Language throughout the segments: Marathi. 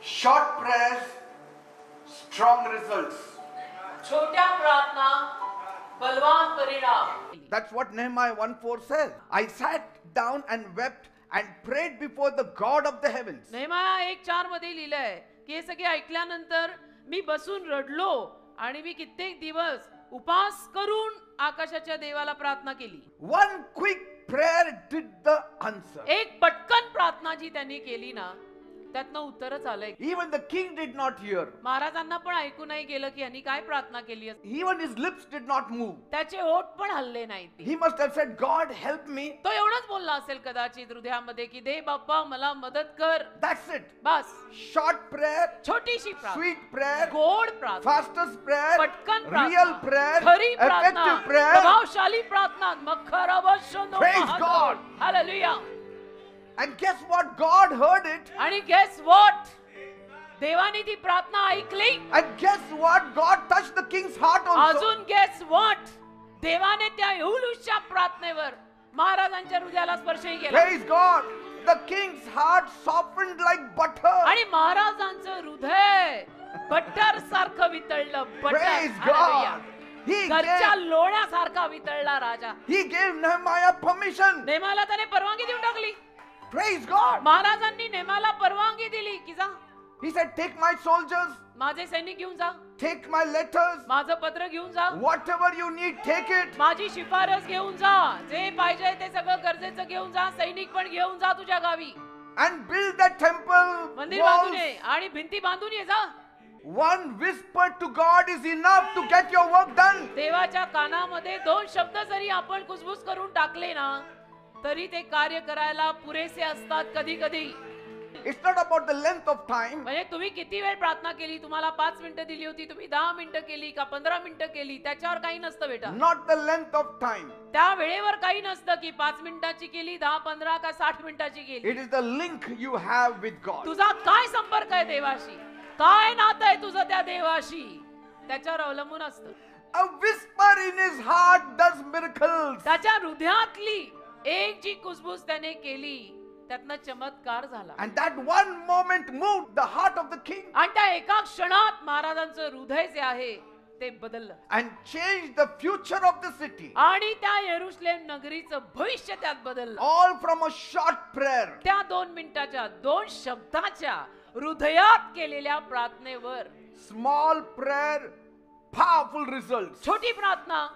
Short prayers, strong results. छोट्या प्रार्थना बलवान परिणाम. That's what Nehemiah 1:4 says. I sat down and wept and prayed before the God of the heavens. नेहमाया 1:4 मध्ये लिहिलंय की हे सगळे ऐकल्यानंतर मी बसून रडलो आणि मी कित्येक दिवस उपास करून आकाशाच्या देवाला प्रार्थना केली. One quick prayer did the answer. एक पटकन प्रार्थना जी त्यांनी केली ना त्यातनं उत्तरच आलंय. Even the king did not hear. महाराजांना पण ऐकू नाही गेलं की यांनी काय प्रार्थना केली. Even his lips did not move. त्याचे ओठ पण हलले नाहीत. He must have said, God help me. तो एवढंच बोलला असेल कदाचित हृदयामध्ये की दे बाप्पा मला मदत कर. That's it. Bus. Short prayer, छोटीशी प्रार्थना, sweet prayer, गोड प्रार्थना, fastest prayer, पटकन प्रार्थना, real prayer, खरी प्रार्थना, effective prayer. प्रभावशाली प्रार्थना. Praise God. Hallelujah. And guess what? God heard it. आणि guess what? देवाने ती प्रार्थना ऐकली. And guess what? God touched the king's heart also. अजून guess what? देवाने त्या एहुलूच्या प्रार्थनेवर महाराजांच्या हृदयाला स्पर्शही केला. Praise God. The king's heart softened like butter. आणि महाराजांचं हृदय बटर सारखं वितळलं. Praise God. घरच्या लोण्यासारखा वितळला राजा. He gave Nehemiah permission. नेमाला त्याने परवानगी देऊन टाकली. Praise God. महाराजांनी नेमाला परवानगी दिली की जा. He said, take my soldiers. माझे सैनिक घेऊन जा. Take my letters. माझं पत्र घेऊन जा. Whatever you need, take it. माझी शिफारस घेऊन जा. जे पाहिजे ते सगळं गरजेचं घेऊन जा. सैनिक पण घेऊन जा तुझ्या गावी. And build that temple. मंदिर बांधून ये आणि भिंती बांधून ये जा. One whisper to God is enough to get your work done. देवाच्या कानामध्ये 2 शब्द जरी आपण कुसबुस करून टाकले ना तरी ते कार्य करायला पुरेसे असतात कधी कधी. It's not about the length of time. म्हणजे तुम्ही किती वेळ प्रार्थना केली, तुम्हाला 5 मिनिटं दिली होती, तुम्ही 10 मिनिटं केली का 15 मिनिटं केली, त्याच्यावर काही नसतं बेटा. Not the length of time. त्या वेळेवर काही नसतं की 5 मिनिटाची केली, 10, 15 का 60 मिनिटाची केली. It is the link you have with God. तुझा काय संपर्क आहे देवाशी, काय नातं आहे तुझं त्या देवाशी, त्याच्यावर अवलंबून असतं. A whisper in his heart does miracles. त्याच्या हृदयातली एक जी कुसबुस त्याने केली त्यातनं चमत्कार झाला. And that one moment moved the heart of the king. आणि त्या एका क्षणात महाराजांचं हृदय जे आहे ते बदललं. And changed the future of the city. आणि त्या येरुशलेम नगरीचं भविष्य त्यात बदललं. All from a short prayer. त्या 2 मिनिटाच्या 2 शब्दाच्या हृदयात केलेल्या प्रार्थनेवर. Small prayer, powerful results. छोटी प्रार्थना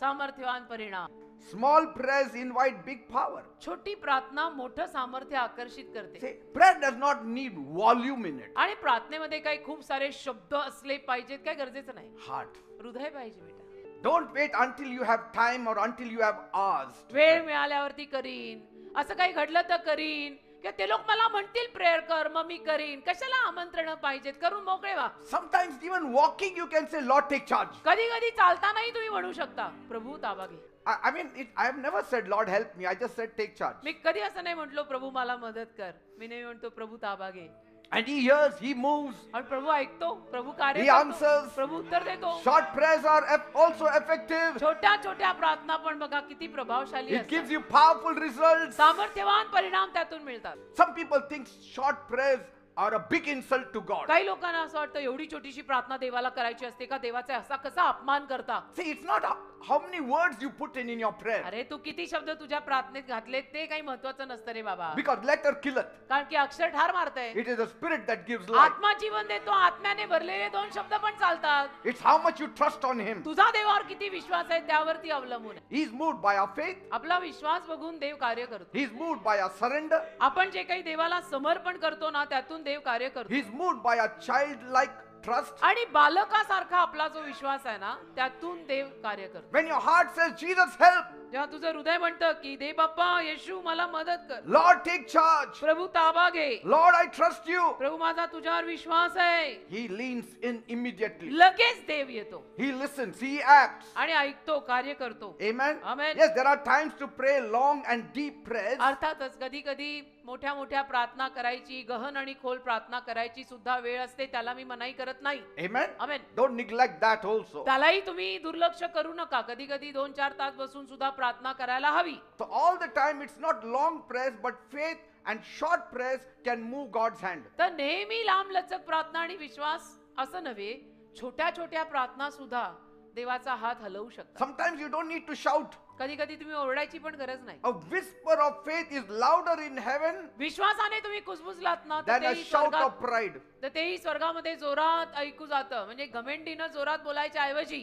सामर्थ्यवान परिणाम. Small prayers invite big power. छोटी प्रार्थना मोठं सामर्थ्य आकर्षित करते. See, prayer does not need volume in it. आणि प्रार्थनेमध्ये काही खूप सारे शब्द असले पाहिजेत काय गरजेचं नाही. Heart. हृदय पाहिजे बेटा. Don't wait until you have time or until you have hours. वेळ मिळाल्यावरती करीन, असं काही घडलं तर करीन, की ते लोक मला म्हणतील प्रेयर कर मग मी करीन. कशाला आमंत्रण पाहिजेत, करून मोकळे व्हा. Sometimes even walking you can say, Lord, take charge. कधी कधी चालतानाही तुम्ही म्हणू शकता प्रभू ताबा घे. I mean, I have never said, Lord, help me. I just said, take charge. मी कधी असं नाही म्हटलो प्रभू मला मदत कर. मी नाही म्हणतो प्रभू ताबा घे. And he hears, he moves. आणि प्रभू ऐकतो, प्रभू कार्य He करतो, answers. प्रभू उत्तर देतो. Short prayers are also effective. छोट्या छोट्या प्रार्थना पण बघा किती प्रभावशाली It gives असतात. you powerful results. सामर्थ्यवान परिणाम त्यातून मिळतात. Some people think short prayers are a big insult to God. काही लोकांना असं वाटतं एवढी छोटीशी प्रार्थना देवाला करायची असते का, देवाचा असा कसा अपमान करता. See, it's not how many words you put in your prayer. अरे तू किती शब्द तुझ्या प्रार्थनेत घातले ते काही महत्वाचं नसतं रे बाबा. Because letter killeth. कारण की अक्षर ठार मारतंय. It is the spirit that gives life. आत्मा जीवन देतो. आत्म्याने भरलेले 2 शब्द पण चालतात. It's how much you trust on him. तुझा देवावर किती विश्वास आहे त्यावरती अवलंबून आहे. He's moved by our faith. आपला विश्वास बघून देव कार्य करतो. He's moved by our surrender. आपण जे काही देवाला समर्पण करतो ना त्यातून देव कार्य करतो. He's moved by a childlike trust. आणि बालकासारखा आपला जो विश्वास आहे ना त्यातून देव कार्य करतो. When your heart says, Jesus, help. जेव्हा तुझं हृदय म्हणतं की दे बाप्पा येशू मला मदत कर. Lord, take charge. प्रभू ताबा घे. Lord, I trust you. प्रभू माझा तुझ्यावर विश्वास आहे. He leans in immediately. लगेच देव येतो. He listens. He acts. आणि ऐकतो, कार्य करतो. Amen. Amen. Yes, there are times to pray long and deep prayers. अर्थातच कधी कधी मोठ्या मोठ्या प्रार्थना करायची, गहन आणि खोल प्रार्थना करायची सुद्धा वेळ असते, त्याला मी मनाई करत नाही. Amen. Amen. Don't neglect that also. त्यालाही तुम्ही दुर्लक्ष करू नका. कधी कधी 2-4 तास बसून सुद्धा प्रार्थना करायला हवी. So all the time it's not long prayers, but faith and short prayers can move God's hand. तर नेहमी लांब लचक प्रार्थना आणि विश्वास असं नव्हे, छोट्या छोट्या प्रार्थना सुद्धा देवाचा हात हलवू शकतात. Sometimes you don't need to shout. कधी कधी तुम्ही ओरडायची पण गरज नाही. A whisper of faith is louder in heaven विश्वासाने तुम्ही कुजबुजलात ना तर than a तेही shout स्वर्गात of pride. तर तेही स्वर्गामध्ये जोरात ऐकू जातं. म्हणजे घमेंडीनं जोरात बोलायच्या ऐवजी,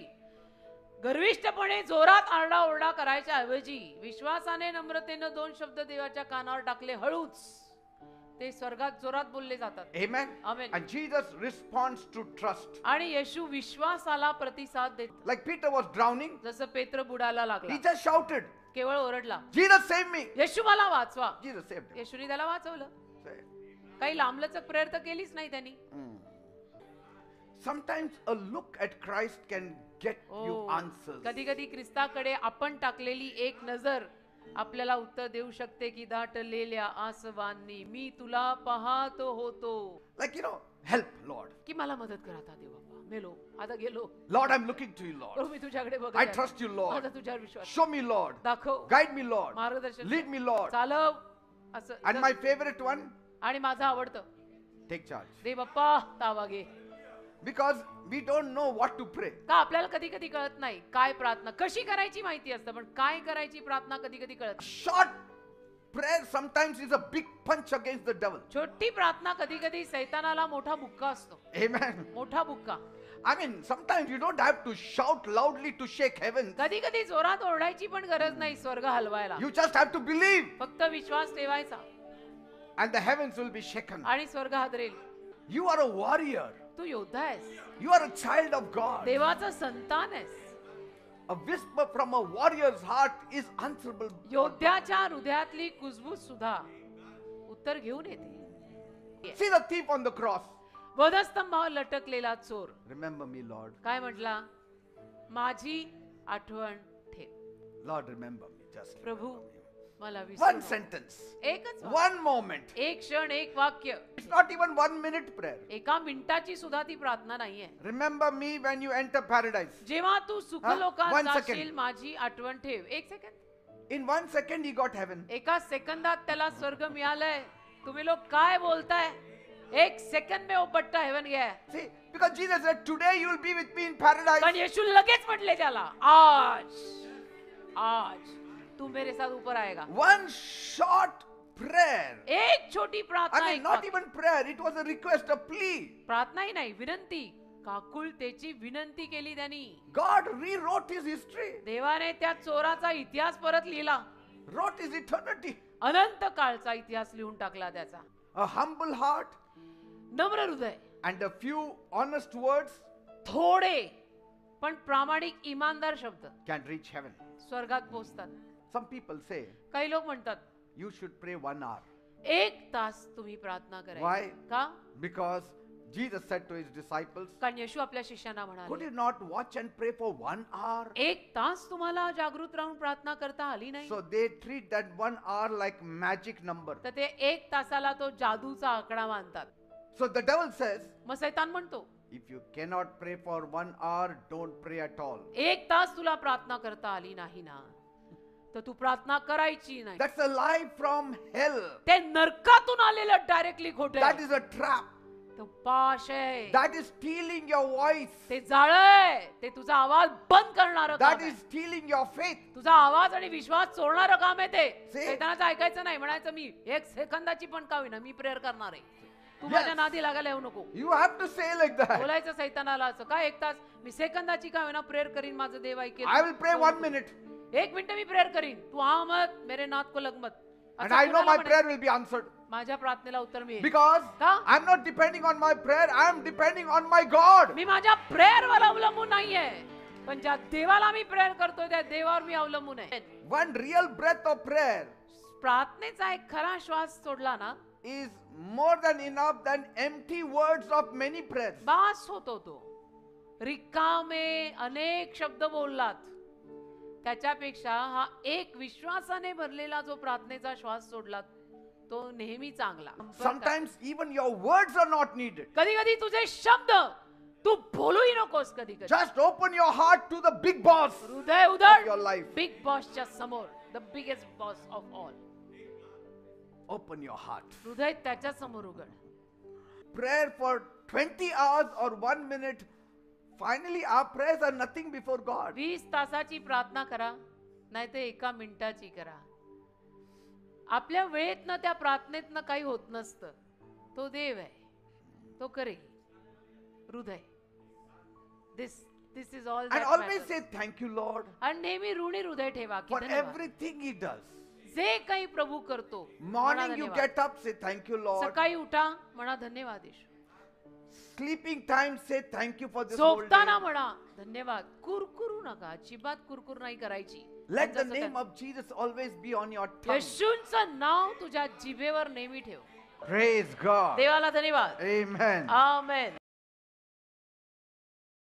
गर्विष्ठपणे जोरात आरडाओरडा करायच्या ऐवजी विश्वासाने नम्रतेनं दोन शब्द देवाच्या कानावर टाकले हळूच, ते स्वर्गात जोरात बोलले जातात. Amen. Amen. And Jesus responds to trust. आणि येशू विश्वासाला प्रतिसाद देतो. Like Peter was drowning, जसं पेत्र बुडाला लागला, he just shouted, केवळ ओरडला, Jesus save me. येशू मला वाचवा. Jesus saved him. येशूने त्याला वाचवलं. Say, काही लांबलचक प्रेयर तर केलीच नाही त्यांनी. Sometimes a look at Christ can get you answers. कधी कधी ख्रिस्ताकडे आपण टाकलेली एक नजर आपल्याला उत्तर देऊ शकते की दाटलेल्या आसवांनी मी तुला पाहतो होतो. Like, help, Lord. की मला मदत करा आता देव बाप्पा, मेलो आता गेलो. Lord, I'm looking to you, Prabhu Lord. मी तुझ्याकडे बघत I आहे. trust you, Lord. माझा तुझ्यावर विश्वास. Show me, Lord. दाखव, Guide me, Lord. मार्गदर्शन Lead me, Lord. चालव असं. And my favorite one, आणि माझं आवडतं, take charge. दे बाप्पा ताबा घे. Because we don't know what to pray. का आपल्याला कधी कधी कळत नाही काय प्रार्थना कशी करायची माहिती असतं, पण काय करायची प्रार्थना कधी कधी कळत नाही. Short prayer sometimes is a big punch against the devil. छोटी प्रार्थना कधी कधी सैतानाला मोठा बुक्का असतो. Amen. मोठा बुक्का. I mean, sometimes you don't have to shout loudly to shake heaven. कधी कधी जोरात ओरडायची पण गरज नाही स्वर्ग हलवायला. You just have to believe, फक्त विश्वास ठेवायचा and the heavens will be shaken. आणि स्वर्ग हादरेल. You are a warrior. तू योद्धा आहेस, You are a child of God. देवाचं संतान आहेस. A whisper from a warrior's heart is answerable. योद्ध्याच्या हृदयातली कुजबूज सुद्धा उत्तर घेऊन येते. See the thief on the cross. वधस्तंभावर लटकलेला चोर Remember me, Lord. काय म्हटला? माझी आठवण ठेव. Lord, remember me. Just प्रभू remember me. मला One विसरू नको. sentence. एकच वाक्य. One moment. एक क्षण, एक वाक्य. It's not even 1 minute prayer. एका मिनिटाची सुद्धा ती प्रार्थना नाहीये. Remember me when you enter paradise. जेव्हा तू सुखलोकात One second. जाशील माझी आठवण ठेव. एक second. In 1 second he got heaven. एका सेकंदात त्याला स्वर्ग मिळालंय. तुम्ही लोक काय बोलताय? एक सेकंद में वो पट्टा हेवन गया है. See, because Jesus said, today you will be with me in paradise. कारण येशू लगेच म्हटले त्याला, आज तू मेरे साथ ऊपर आएगा. One short prayer. एक छोटी प्रार्थना. I mean, एक not वाक्य. even prayer. It was a request, a plea. प्रार्थनाही नाही, विनंती. काकुळतेची विनंती केली त्यांनी. God rewrote his history. देवाने त्या चोराचा इतिहास परत लिहिला. Wrote his eternity. अनंत काळचा इतिहास लिहून टाकला त्याचा. A humble heart नम्र हृदय, and a few honest words थोडे पण प्रामाणिक इमानदार शब्द can reach heaven. स्वर्गात पोहोचतात. Some people say काही लोक म्हणतात you should pray 1 hour. 1 तास तुम्ही प्रार्थना Why? करायची. का? Because Jesus said to his disciples, कारण येशू आपल्या शिष्यांना could म्हणाले, you not watch and pray for 1 hour? 1 तास तुम्हाला जागृत राहून प्रार्थना करता आली नाही. So they treat that 1 hour like magic number. तर ते 1 तासाला तो जादूचा आकडा मानतात. So the devil says, मग सैतान म्हणतो, if you cannot pray for 1 hour, don't pray at all. 1 तास तुला प्रार्थना करता आली नाही ना, तर तू प्रार्थना करायची नाही. That's a lie from hell. ते नरकातून आलेलं डायरेक्टली खोटं That आहे. is a trap. तो पाश आहे. That is stealing your voice. ते जाळ आहे. ते तुझा आवाज बंद करणारं काम That आहे. is stealing your faith. तुझा आवाज आणि विश्वास चोरणारं काम आहे ते. See? सैतानाचं ऐकायचं नाही. म्हणायचं मी 1 सेकंदाची पण का होईना मी प्रेयर करणार आहे. तू Yes. माझ्या नादी लागायला येऊ नको. You have to say like that. बोलायचं सैतानाला असं काय 1 तास मी सेकंदाची का होईना प्रेयर करीन माझं देव ऐकेल. I will pray 1 minute. 1 minute me prayer करीन. तू हा मत मेरे नाथ को लग मत. And असं I know कोणाला my म्हणायचं? prayer will be answered. माझ्या प्रार्थनेला उत्तर मिळेल. Because का? I'm not depending on my prayer, I am depending on my God. मी माझ्या प्रेयरवर अवलंबून नाहीये, पण ज्या देवाला मी प्रेयर करतोय त्या देवावर मी अवलंबून आहे. One real breath of prayer प्रार्थनेचा एक खरा श्वास सोडला ना, is more than enough than empty words of many prayers. बास होतो तो. रिकामे अनेक शब्द बोललात त्याच्यापेक्षा हा एक विश्वासाने भरलेला जो प्रार्थनेचा श्वास सोडलात तो नेहमी चांगला. Sometimes even your words are not needed. कधी कधी तुझे शब्द तू बोलूही नकोस कधी कधी. Just open your heart to the big boss. हृदय your उघड life. बिग बॉसच्या समोर. The biggest boss of all. Open your heart. हृदय त्याच्या समोर उघड. Prayer for 20 hours or 1 minute. Finally, our prayers are nothing before God. 20 तासाची प्रार्थना करा, नाही तर 1 मिनिटाची करा. आपल्या वेळेतनं त्या प्रार्थनेतनं काही होत नसतं. तो देव आहे, तो करेल. हृदय. This is all that And always matters. say thank you, Lord, आणि नेहमी ऋणी हृदय ठेवा की for धन्यवाद. everything He does. जे काही प्रभू करतो म्हणा Morning you धन्यवाद. get up, say thank you, Lord. सकाळी उठा म्हणा धन्यवाद येशू. Sleeping time, say thank you for this whole झोपताना day. म्हणा धन्यवाद. कुरकुरू नका, अजिबात कुरकुर नाही करायची. Let the जसं name काय- of Jesus always be on your tongue. येशूंचं नाव तुझ्या जिभेवर नेहमी ठेव. Praise God. देवाला धन्यवाद. Amen. आमेन.